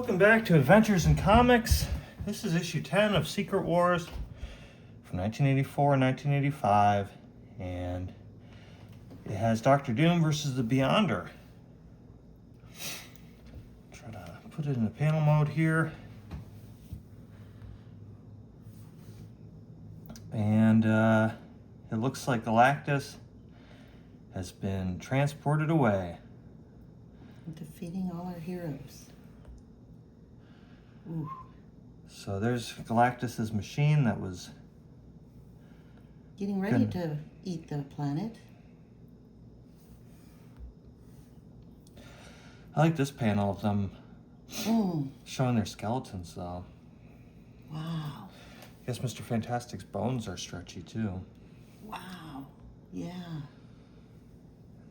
Welcome back to Adventures in Comics. This is issue 10 of Secret Wars from 1984 and 1985, and it has Doctor Doom versus the Beyonder. Try to put it in the panel mode here. And it looks like Galactus has been transported away. Defeating all our heroes. Ooh. So there's Galactus's machine that was Getting ready to eat the planet. I like this panel of them Mm. showing their skeletons, though. Wow. I guess Mr. Fantastic's bones are stretchy, too. Wow. Yeah.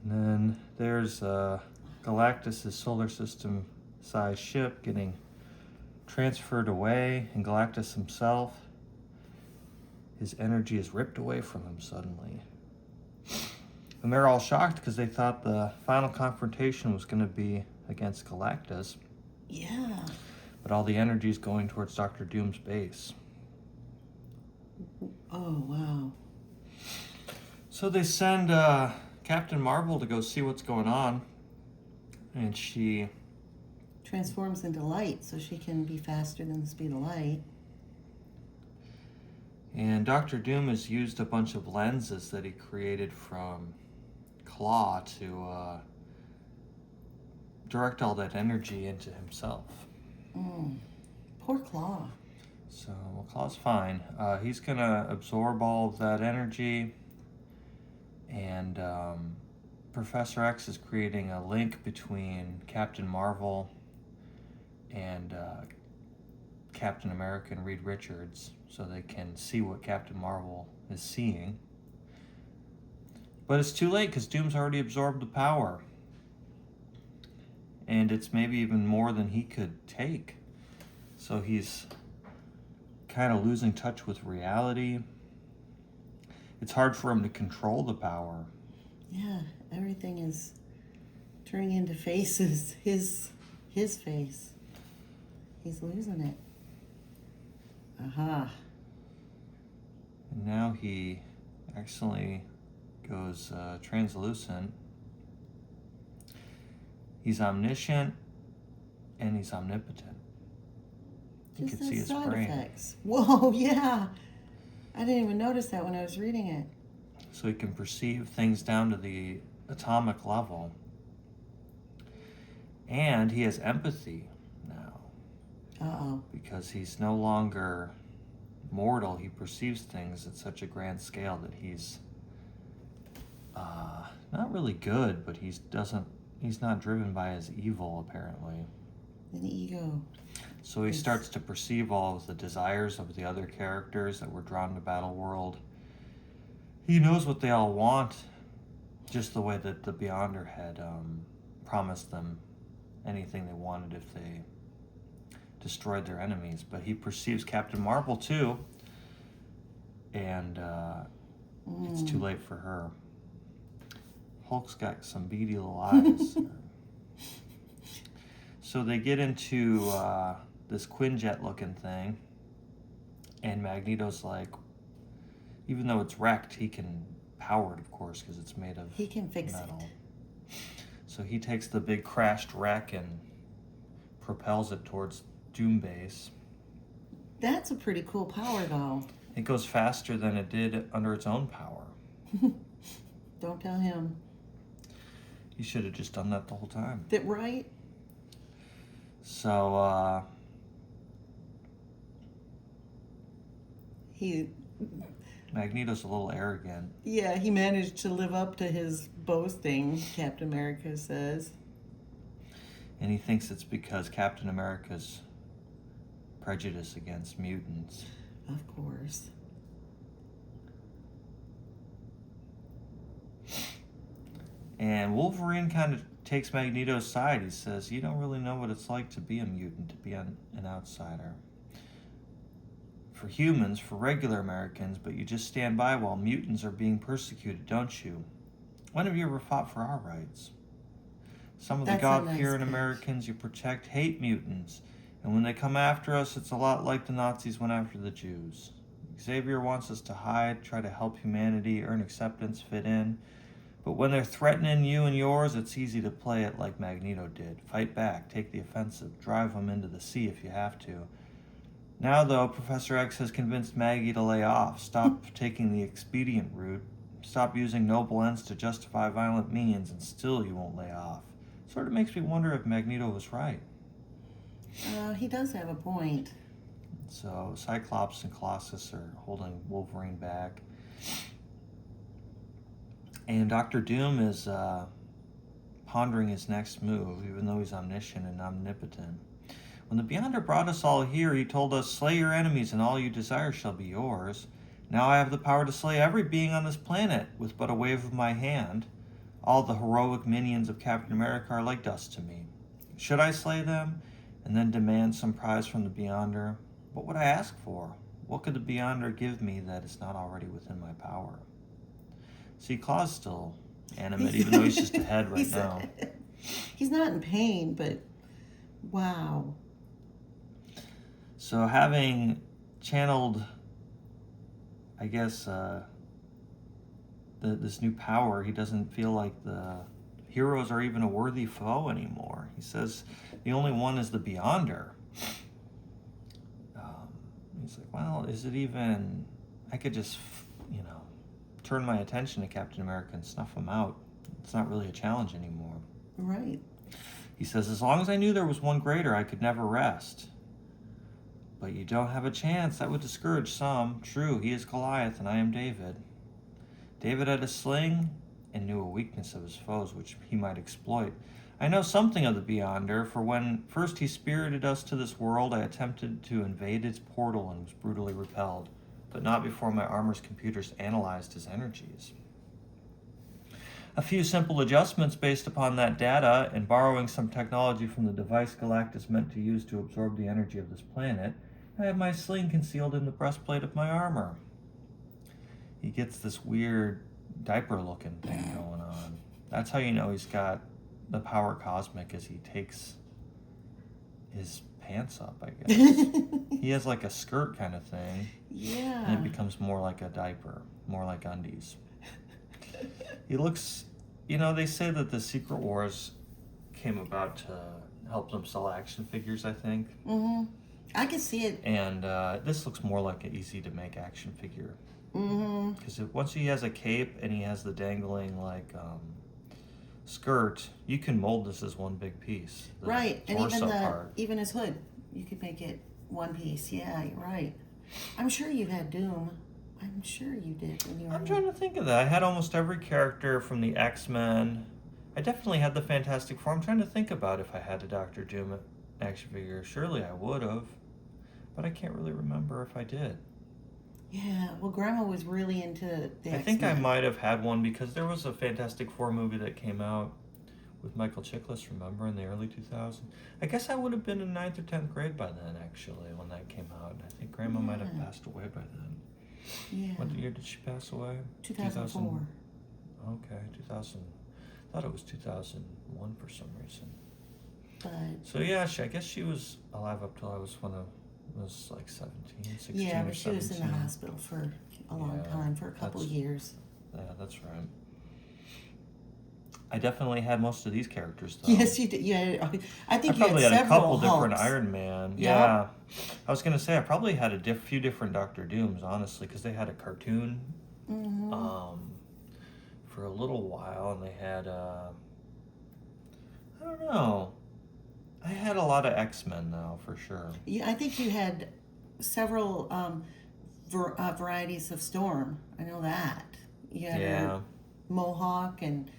And then there's Galactus's solar system-sized ship getting transferred away, and Galactus himself, his energy is ripped away from him suddenly. And they're all shocked because they thought the final confrontation was going to be against Galactus, Yeah. but all the energy is going towards Dr. Doom's base. Oh, wow. So they send Captain Marvel to go see what's going on, and she Transforms into light so she can be faster than the speed of light. And Dr. Doom has used a bunch of lenses that he created from Claw to direct all that energy into himself. Poor Claw. So, well, Claw's fine. He's going to absorb all of that energy, and Professor X is creating a link between Captain Marvel and Captain America and Reed Richards, so they can see what Captain Marvel is seeing. But it's too late because Doom's already absorbed the power. And it's maybe even more than he could take. So he's kind of losing touch with reality. It's hard for him to control the power. Yeah, everything is turning into faces. His face. He's losing it. Aha. And now he accidentally goes translucent. He's omniscient and he's omnipotent. You Just can see those his side brain. effects. Whoa, yeah. I didn't even notice that when I was reading it. So he can perceive things down to the atomic level. And he has empathy now. Uh-oh. Because he's no longer mortal. He perceives things at such a grand scale that he's not really good, but he's not driven by his evil, apparently. An ego. So he starts to perceive all of the desires of the other characters that were drawn to Battleworld. He knows what they all want, just the way that the Beyonder had promised them anything they wanted if they destroyed their enemies. But he perceives Captain Marvel too, and it's too late for her. Hulk's got some beady little eyes. So they get into this Quinjet looking thing, and Magneto's like, even though it's wrecked, he can power it, of course, because it's made of He can fix metal. it. So he takes the big crashed wreck and propels it towards Doom Base. That's a pretty cool power, though. It goes faster than it did under its own power. Don't tell him. He should have just done that the whole time. That right? So, Magneto's a little arrogant. Yeah, he managed to live up to his boasting, Captain America says. And he thinks it's because Captain America's prejudice against mutants. Of course. And Wolverine kind of takes Magneto's side. He says, you don't really know what it's like to be a mutant, to be an outsider. For humans, for regular Americans, but you just stand by while mutants are being persecuted, don't you? When have you ever fought for our rights? Some of the That's a nice God-fearing pitch. Americans you protect hate mutants. And when they come after us, it's a lot like the Nazis went after the Jews. Xavier wants us to hide, try to help humanity, earn acceptance, fit in. But when they're threatening you and yours, it's easy to play it like Magneto did. Fight back, take the offensive, drive them into the sea if you have to. Now, though, Professor X has convinced Maggie to lay off, stop taking the expedient route, stop using noble ends to justify violent means, and still you won't lay off. Sort of makes me wonder if Magneto was right. He does have a point. So Cyclops and Colossus are holding Wolverine back. And Doctor Doom is pondering his next move, even though he's omniscient and omnipotent. When the Beyonder brought us all here, he told us, "Slay your enemies and all you desire shall be yours. Now I have the power to slay every being on this planet with but a wave of my hand. All the heroic minions of Captain America are like dust to me. Should I slay them and then demand some prize from the Beyonder? What would I ask for? What could the Beyonder give me that is not already within my power?" See, Claw's still animate, even though he's just a head right now. He's not in pain, but wow. So having channeled, I guess, this new power, he doesn't feel like the heroes are even a worthy foe anymore. He says the only one is the Beyonder. He's like, well, is it even... I could just, turn my attention to Captain America and snuff him out. It's not really a challenge anymore. Right. He says, as long as I knew there was one greater, I could never rest. But you don't have a chance. That would discourage some. True, he is Goliath, and I am David. David had a sling and knew a weakness of his foes, which he might exploit. I know something of the Beyonder, for when first he spirited us to this world, I attempted to invade its portal and was brutally repelled, but not before my armor's computers analyzed his energies. A few simple adjustments based upon that data, and borrowing some technology from the device Galactus meant to use to absorb the energy of this planet, I have my sling concealed in the breastplate of my armor. He gets this weird diaper-looking thing going on. That's how you know he's got the power cosmic, as he takes his pants up, I guess. He has like a skirt kind of thing. Yeah. And it becomes more like a diaper, more like undies. He looks, they say that the Secret Wars came about to help them sell action figures, I think. Mm-hmm. I can see it. And this looks more like an easy to make action figure. Mm-hmm. Because once he has a cape and he has the dangling skirt, you can mold this as one big piece. Right, and part. even his hood, you could make it one piece. Yeah, you're right. I'm sure you had Doom. I'm sure you did when you were. I'm trying to think of that. I had almost every character from the X-Men. I definitely had the Fantastic Four. I'm trying to think about if I had a Doctor Doom action figure. Surely I would have, but I can't really remember if I did. Yeah, well, Grandma was really into the I think I X-Men. might have had one because there was a Fantastic Four movie that came out with Michael Chiklis, remember, in the early 2000s. I guess I would have been in 9th or 10th grade by then, actually, when that came out. And I think Grandma might have passed away by then. Yeah. What year did she pass away? 2004. Okay, 2000. I thought it was 2001 for some reason. But So yeah, I guess she was alive up till I was like 17, 16 yeah, or but she 17. was in the hospital for a long time, for a couple years. Yeah, that's right. I definitely had most of these characters, though. Yes, you did. Yeah, I think you probably had had a several couple different Hulks. Iron Man. Yep. Yeah. I was going to say, I probably had a few different Doctor Dooms, honestly, because they had a cartoon Mm-hmm. for a little while, and they had, I don't know. I had a lot of X-Men, though, for sure. Yeah, I think you had several varieties of Storm. I know that. You had her Mohawk, and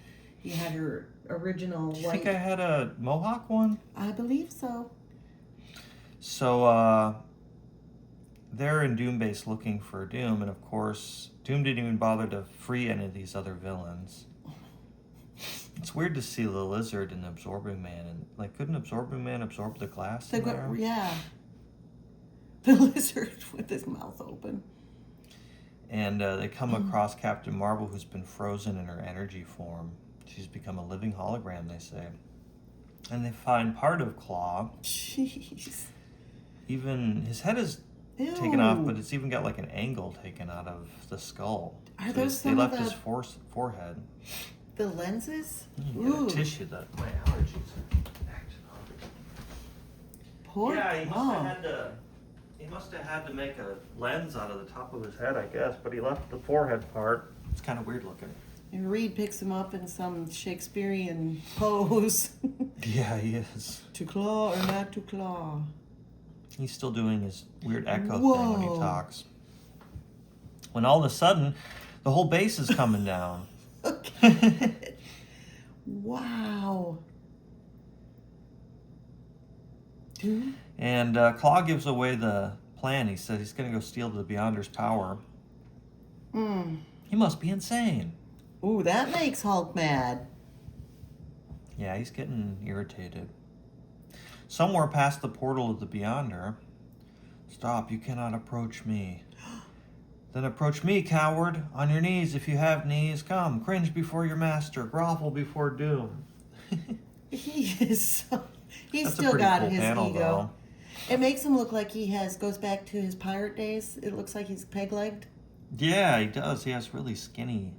you had her original Do you white. think I had a Mohawk one? I believe so. So, they're in Doom Base looking for Doom, and of course, Doom didn't even bother to free any of these other villains. It's weird to see the Lizard and the Absorbing Man, and couldn't Absorbing Man absorb the glass in there? Yeah. The Lizard with his mouth open. And they come across Captain Marvel, who's been frozen in her energy form. She's become a living hologram, they say. And they find part of Claw. Jeez. even his head is Ew. taken off, but it's even got like an angle taken out of the skull. Are So those they some left of his the forehead. lenses? Get Ooh, a tissue that my allergies are acting up. poor Yeah, he must Claw. have had to. He must have had to make a lens out of the top of his head, I guess. But he left the forehead part. It's kind of weird looking. And Reed picks him up in some Shakespearean pose. Yeah, he is. To claw or not to claw? He's still doing his weird echo thing when he Whoa. talks. When all of a sudden, the whole base is coming down. Okay. Wow. Dude. And Claw gives away the plan. He says he's going to go steal the Beyonder's power. He must be insane. Ooh, that makes Hulk mad. Yeah, he's getting irritated. Somewhere past the portal of the Beyonder. Stop, you cannot approach me. Then approach me, coward. On your knees, if you have knees. Come, cringe before your master. Grovel before doom. He is so... He's That's a still pretty got cool his panel, ego. though. It makes him look like goes back to his pirate days. It looks like he's peg-legged. Yeah, he does. He has really skinny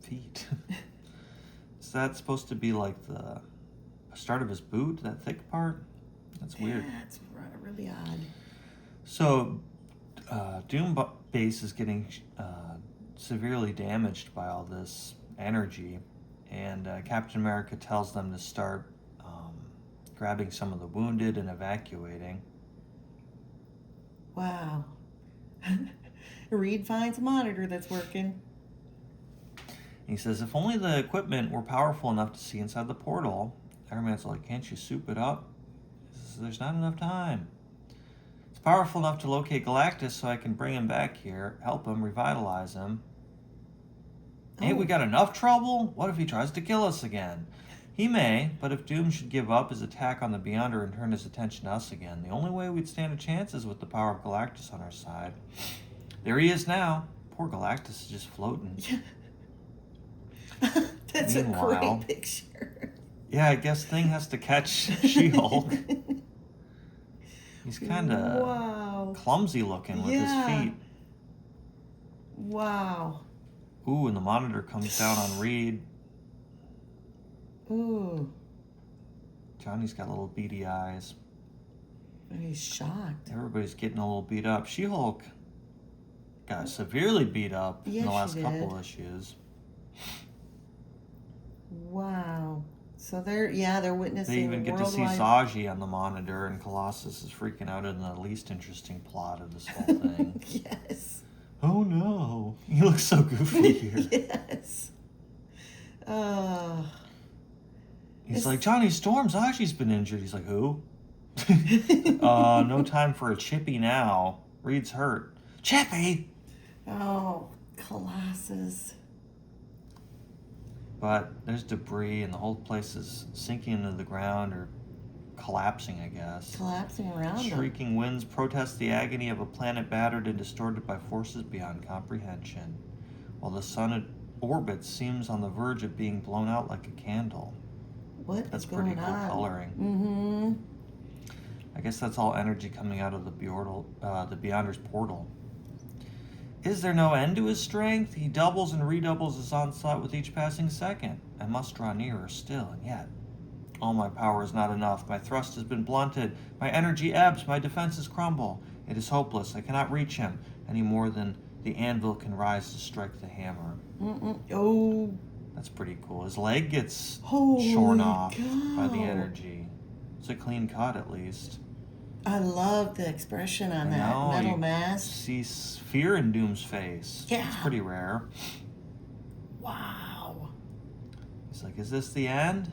feet. Is that supposed to be like the start of his boot, that thick part? That's weird. Yeah, it's really odd. So, Doom base is getting severely damaged by all this energy, and Captain America tells them to start grabbing some of the wounded and evacuating. Wow. Reed finds a monitor that's working. He says, if only the equipment were powerful enough to see inside the portal. Iron Man's like, can't you soup it up? He says, there's not enough time. It's powerful enough to locate Galactus so I can bring him back here, help him, revitalize him. Ain't we got enough trouble? What if he tries to kill us again? He may, but if Doom should give up his attack on the Beyonder and turn his attention to us again, the only way we'd stand a chance is with the power of Galactus on our side. There he is now. Poor Galactus is just floating. That's Meanwhile- a great picture. Yeah, I guess Thing has to catch She-Hulk. He's kind of Wow. clumsy looking with Yeah. his feet. Wow. Ooh, and the monitor comes down on Reed. Ooh. Johnny's got little beady eyes. He's shocked. Everybody's getting a little beat up. She-Hulk got severely beat up in Yes, the she last couple did. issues. Wow. So they're witnessing They even get to see worldwide... Zaji on the monitor, and Colossus is freaking out in the least interesting plot of this whole thing. Yes. Oh no, he looks so goofy here. Yes. He's It's- like, Johnny Storm, Zaji's been injured. He's like, who? No time for a Chippy now. Reed's hurt. Chippy! Oh, Colossus. But there's debris, and the whole place is sinking into the ground, or collapsing, I guess. Collapsing around him. Shrieking winds protest the agony of a planet battered and distorted by forces beyond comprehension, while the sun it orbits seems on the verge of being blown out like a candle. What That's is going pretty cool on? coloring. Mm-hmm. I guess that's all energy coming out of the Beyonder's portal. Is there no end to his strength? He doubles and redoubles his onslaught with each passing second. I must draw nearer still, and yet all my power is not enough. My thrust has been blunted. My energy ebbs. My defenses crumble. It is hopeless. I cannot reach him any more than the anvil can rise to strike the hammer. Oh. That's pretty cool. His leg gets Holy shorn off by the cow. energy. It's a clean cut, at least. I love the expression on that No, metal you mask. see fear in Doom's face. Yeah. It's pretty rare. Wow. He's like, is this the end?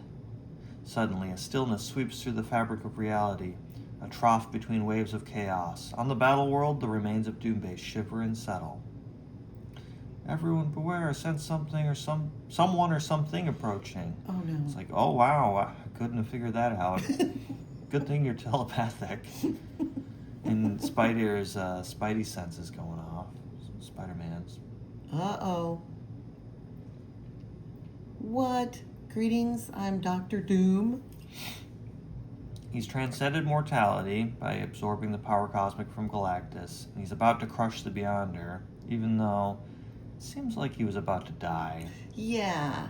Suddenly, a stillness sweeps through the fabric of reality, a trough between waves of chaos. On the battle world, the remains of Doombase shiver and settle. Everyone beware, I sense something or someone or something approaching. Oh no. It's like, oh wow, I couldn't have figured that out. Good thing you're telepathic. And Spider's Spidey sense is going off. Spider-Man's. Uh-oh. What? Greetings, I'm Dr. Doom. He's transcended mortality by absorbing the power cosmic from Galactus, and he's about to crush the Beyonder, even though it seems like he was about to die. Yeah.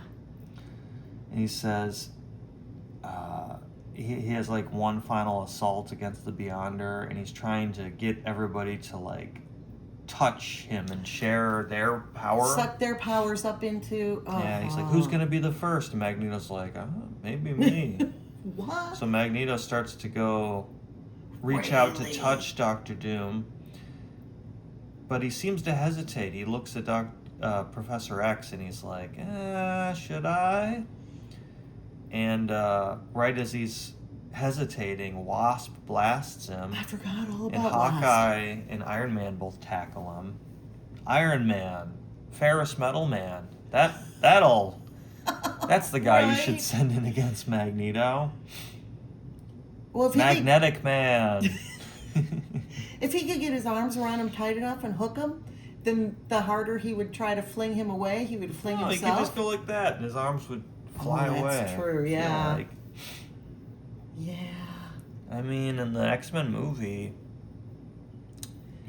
And he says he has like one final assault against the Beyonder, and he's trying to get everybody to like touch him and share their power. Suck their powers up into. Yeah, he's like, who's gonna be the first? And Magneto's like, maybe me. What? So Magneto starts to go reach out to Really? touch Doctor Doom, but he seems to hesitate. He looks at Professor X and he's like, should I? And right as he's hesitating, Wasp blasts him, I forgot all and about Hawkeye and Iron Man both tackle him. Iron Man, Ferrous Metal Man, that's the guy you should Right? send in against Magneto. Well, if he Magnetic Man. if he could get his arms around him tight enough and hook him, then the harder he would try to fling him away, he would fling No, he himself. could just go like that, and his arms would fly that's away. true, I feel yeah. like. Yeah. I mean, in the X-Men movie,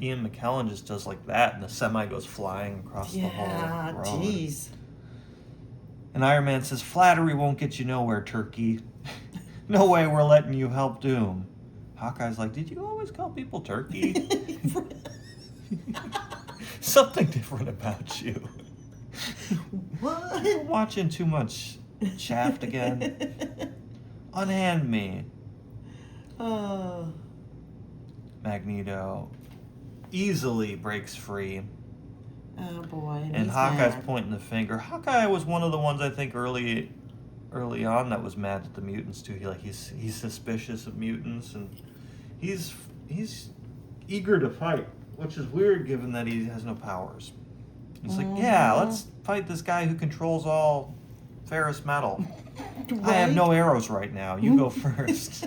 Ian McKellen just does like that, and the semi goes flying across the Yeah. whole road. Jeez. And Iron Man says, "Flattery won't get you nowhere, Turkey. No way we're letting you help Doom." Hawkeye's like, "Did you always call people Turkey? Something different about you. What? You're watching too much Shaft again. Unhand me." Oh. Magneto easily breaks free, Oh boy. and he's Hawkeye's mad. pointing the finger. Hawkeye was one of the ones I think early on that was mad at the mutants too. He's suspicious of mutants, and he's eager to fight, which is weird given that he has no powers. He's like, yeah, let's fight this guy who controls all ferrous metal. I have no arrows right now. You go first.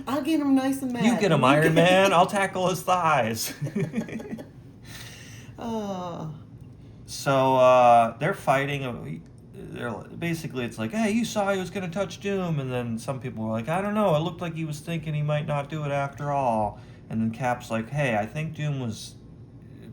I'll get him nice and mad. You get him, Iron Man. I'll tackle his thighs. Oh. So they're fighting. Basically, it's like, hey, you saw he was going to touch Doom. And then some people were like, I don't know. It looked like he was thinking he might not do it after all. And then Cap's like, hey, I think Doom was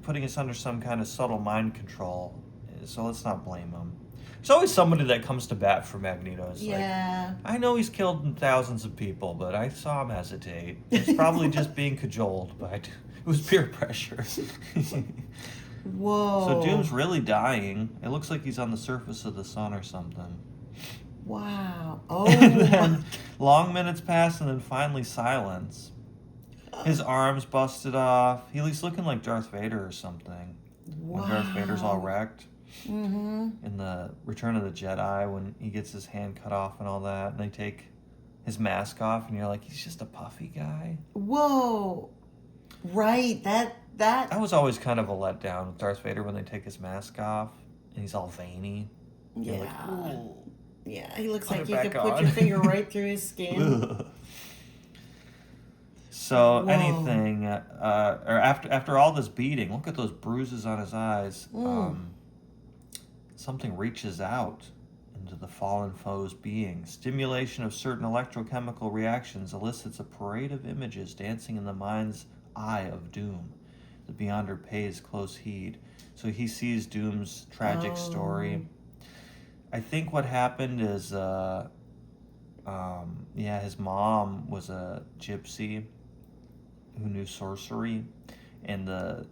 putting us under some kind of subtle mind control. So let's not blame him. There's always somebody that comes to bat for Magneto. It's Yeah. like, I know he's killed thousands of people, but I saw him hesitate. He's probably just being cajoled, but it was peer pressure. Whoa. So Doom's really dying. It looks like he's on the surface of the sun or something. Wow. Oh. And then long minutes pass, and then finally silence. His arms busted off. He's looking like Darth Vader or something. Wow. When Darth Vader's all wrecked. Mm-hmm. In the Return of the Jedi, when he gets his hand cut off and all that, and they take his mask off, and you're like, he's just a puffy guy. Whoa. Right. That was always kind of a letdown with Darth Vader when they take his mask off, and he's all veiny. You're Yeah. like, ooh. Yeah. He looks Put like it you could back put on. your finger right through his skin. Ugh. So Whoa. anything, or after all this beating, look at those bruises on his eyes. Something reaches out into the fallen foe's being. Stimulation of certain electrochemical reactions elicits a parade of images dancing in the mind's eye of Doom. The Beyonder pays close heed. So he sees Doom's tragic story. I think what happened is, his mom was a gypsy who knew sorcery, and the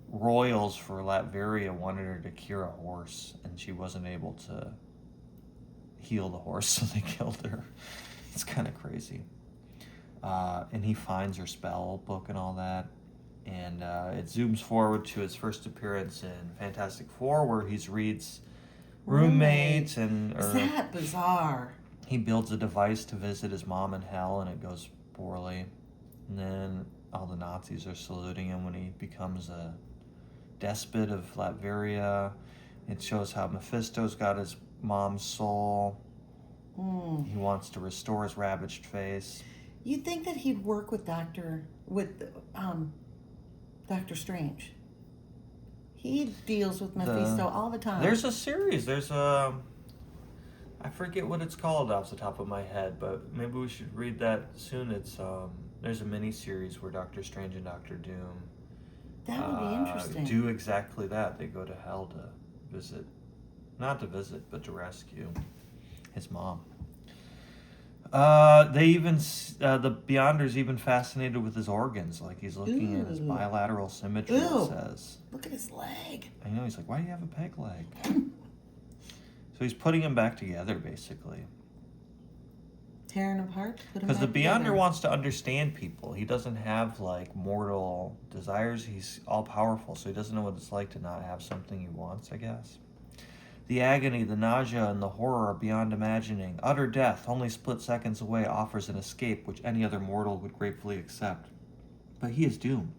royals for Latveria wanted her to cure a horse, and she wasn't able to heal the horse, so they killed her. It's kind of crazy. And he finds her spell book and all that, and it zooms forward to his first appearance in Fantastic Four, where he reads roommates and Is that bizarre? he builds a device to visit his mom in hell, and it goes poorly. And then all the Nazis are saluting him when he becomes a despot of Latveria. It shows how Mephisto's got his mom's soul. He wants to restore his ravaged face. You'd think that he'd work with Doctor Strange. He deals with Mephisto all the time. There's a series. I I forget what it's called off the top of my head, but maybe we should read that soon. It's there's a mini series where Doctor Strange and Doctor Doom That would be interesting. do exactly that. They go to hell to visit, not to visit, but to rescue his mom. They even the Beyonder's even fascinated with his organs, like he's looking at his Ooh. bilateral symmetry. Ooh. It says, Look at his leg. I know, he's like, why do you have a peg leg? So he's putting him back together, basically. Tearing apart. Because the Beyonder wants to understand people. He doesn't have like mortal desires. He's all powerful, so he doesn't know what it's like to not have something he wants, I guess. The agony, the nausea, and the horror are beyond imagining. Utter death, only split seconds away, offers an escape which any other mortal would gratefully accept. But he is doomed.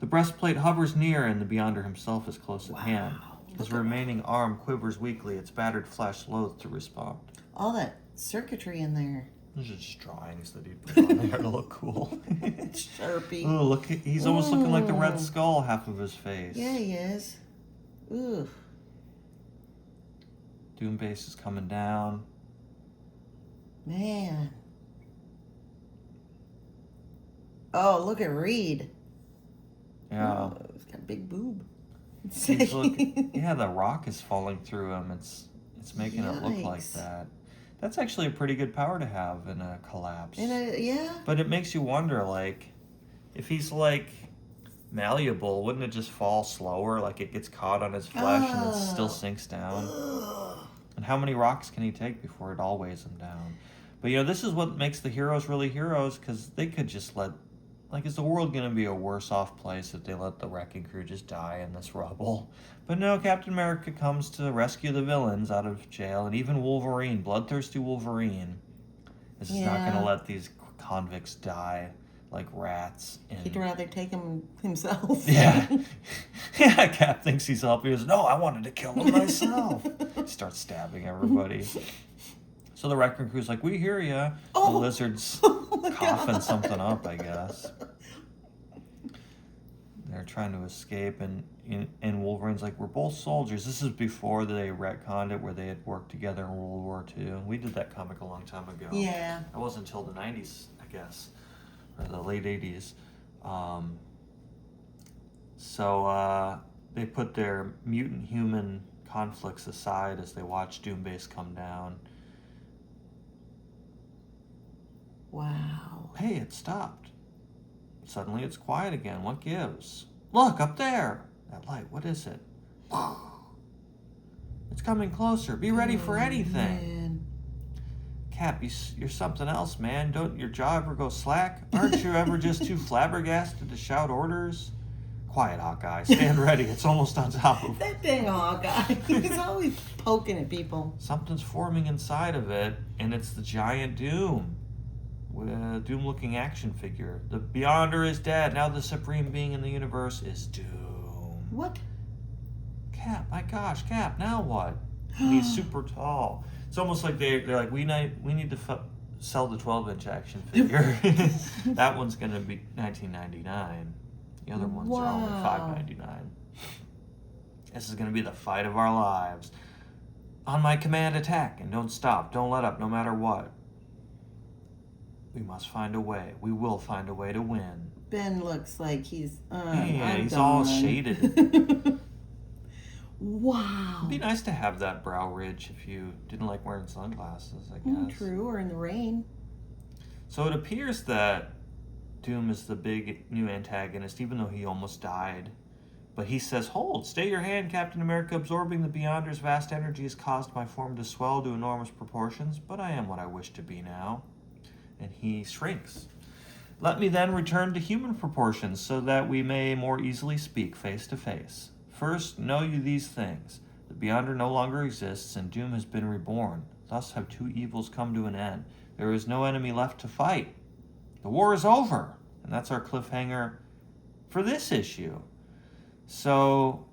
The breastplate hovers near, and the Beyonder himself is close at hand. His remaining arm quivers weakly, its battered flesh loath to respond. All that circuitry in there. Those are just drawings that he put on there to look cool. Sharpie. Oh, look, he's almost looking like the Red Skull, half of his face. Yeah, he is. Ooh. Doombase is coming down. Man. Oh, look at Reed. Yeah. Oh, he's got a big boob. He's looking, yeah, the rock is falling through him. It's making it look like Yikes. that. That's actually a pretty good power to have in a collapse. Yeah. But it makes you wonder, like, if he's like malleable, wouldn't it just fall slower? Like it gets caught on his flesh and it still sinks down. Ugh. And how many rocks can he take before it all weighs him down? But you know, this is what makes the heroes really heroes, because they could just let, like, is the world going to be a worse off place if they let the wrecking crew just die in this rubble? But no, Captain America comes to rescue the villains out of jail, and even Wolverine, bloodthirsty Wolverine, is just not going to let these convicts die like rats. He'd rather take him himself. Yeah. Yeah, Cap thinks he's helping. He goes, no, I wanted to kill him myself. He starts stabbing everybody. So the wrecking crew's like, we hear ya. Oh. The lizard's Oh my coughing God. something up, I guess. They're trying to escape, and Wolverine's like, we're both soldiers. This is before they retconned it, where they had worked together in World War II. We did that comic a long time ago. Yeah. That wasn't until the 90s, I guess, or the late 80s. So they put their mutant-human conflicts aside as they watch Doombase come down. Wow. Hey, it stopped. Suddenly it's quiet again. What gives? Look, up there! That light, what is it? It's coming closer. Be ready for anything. Man. Cap, you're something else, man. Don't your jaw ever go slack? Aren't you ever just too flabbergasted to shout orders? Quiet, Hawkeye. Stand ready. It's almost on top of... That dang Hawkeye. He's always poking at people. Something's forming inside of it, and it's the giant Doom. With a Doom-looking action figure. The Beyonder is dead. Now the supreme being in the universe is Doom. What? Cap, my gosh, Cap, now what? And he's super tall. It's almost like they're like, we need to sell the 12-inch action figure. That one's going to be $19.99. The other ones are only $5.99. This is going to be the fight of our lives. On my command, attack, and don't stop. Don't let up, no matter what. We must find a way. We will find a way to win. Ben looks like he's... Yeah, I'm he's done. all shaded. Wow. It'd be nice to have that brow ridge if you didn't like wearing sunglasses, I guess. True, or in the rain. So it appears that Doom is the big new antagonist, even though he almost died. But he says, hold, stay your hand, Captain America. Absorbing the Beyonder's vast energy has caused my form to swell to enormous proportions, but I am what I wish to be now. And he shrinks. Let me then return to human proportions so that we may more easily speak face to face. First, know you these things. The Beyonder no longer exists, and Doom has been reborn. Thus have two evils come to an end. There is no enemy left to fight. The war is over. And that's our cliffhanger for this issue. So,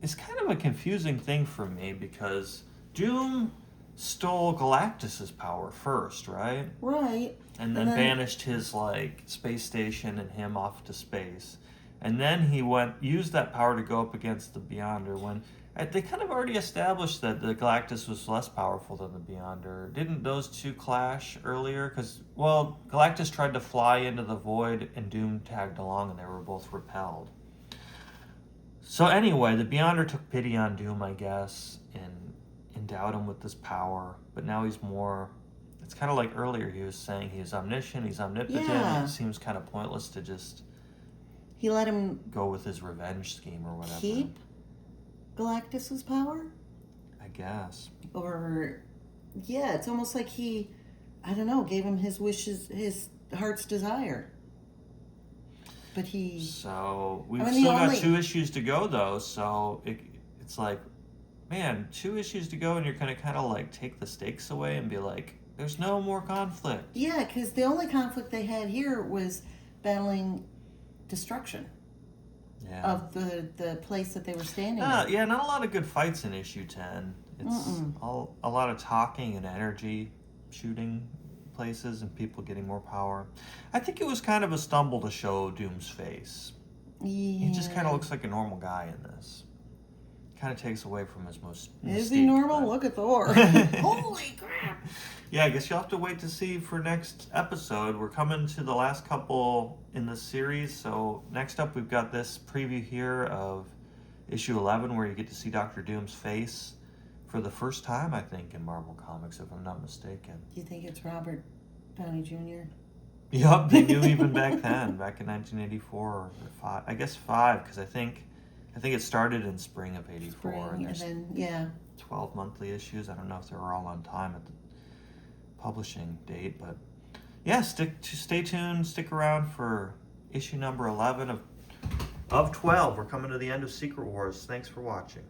it's kind of a confusing thing for me, because Doom stole Galactus's power first, right? Right. And then banished his, like, space station and him off to space. And then he used that power to go up against the Beyonder when They kind of already established that the Galactus was less powerful than the Beyonder. Didn't those two clash earlier? Because, well, Galactus tried to fly into the void and Doom tagged along and they were both repelled. So anyway, the Beyonder took pity on Doom, I guess, and endowed him with this power. But now he's more... It's kind of like earlier he was saying he's omniscient, he's omnipotent. Yeah. It seems kind of pointless to just He let him go with his revenge scheme or whatever. keep Galactus's power? I guess. Or, yeah, it's almost like he, I don't know, gave him his wishes, his heart's desire. But he... So we've I mean, still the got only- 2 issues to go, though. So it's like, man, 2 issues to go, and you're gonna kind of like take the stakes away and be like, there's no more conflict. Yeah, because the only conflict they had here was battling destruction Yeah. of the place that they were standing in. Yeah, not a lot of good fights in issue 10. It's a lot of talking and energy, shooting places, and people getting more power. I think it was kind of a stumble to show Doom's face. Yeah. He just kind of looks like a normal guy in this. Kind of takes away from his most. Is he mystique, normal? but- Look at Thor. Holy crap! Yeah, I guess you'll have to wait to see for next episode. We're coming to the last couple in the series, so next up we've got this preview here of issue 11 where you get to see Doctor Doom's face for the first time, I think, in Marvel Comics, if I'm not mistaken. Do you think it's Robert Downey Jr.? Yup, they knew even back then, back in 1984 or 5. I guess 5, because I think it started in spring of 84. Spring, and and there's then, yeah. 12 monthly issues. I don't know if they were all on time at the publishing date, but yeah, stay tuned, stick around for issue number 11 of 12. We're coming to the end of Secret Wars. Thanks for watching.